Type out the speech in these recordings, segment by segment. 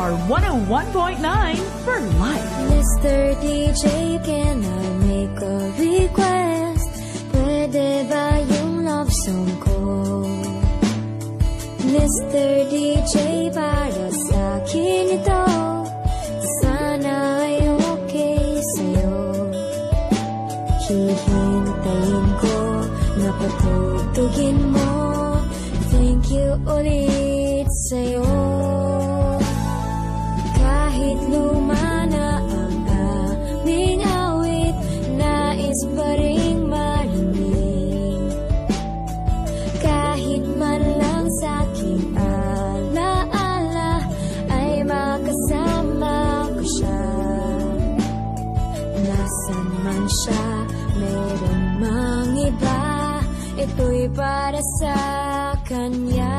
MOR 101.9 for life. Mr. DJ, can I make a request? Pwede ba yung love song ko? Mr. DJ, para sa akin ito. Sana ay okay sa'yo. Hihintayin ko na patutugin mo. Thank you ulit sa'yo. Kahit luma na ang aming awit, nais pa ring marinig. Kahit man lang sa'king alaala ay makasama ko siya. Nasaan man siya, meron mang iba, ito'y para sa kanya.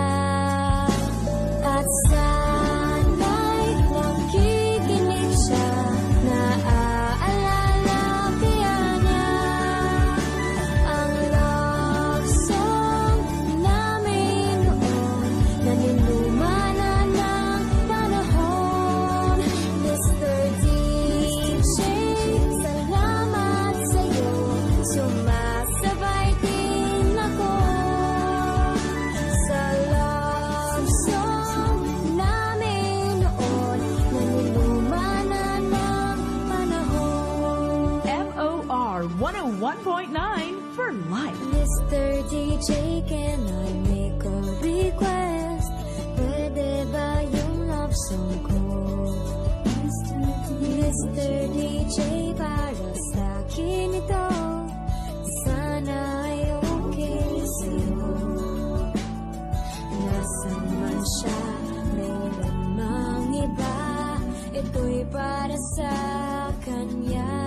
At sana'y nakikinig siya, naaalala kaya niya ang love song namin noon, naniluma na ng panahon. Mr. DJ, salamat sa'yo, sumasabay din ako sa love song namin noon, naniluma na ng panahon. MOR 101.9 for life. Mr. DJ, can I make a request? Pwede ba yung love song ko? Mr. DJ, para sa akin ito. Sana ay okay sa'yo. Nasaan man siya, meron mang iba, ito'y para sa kanya.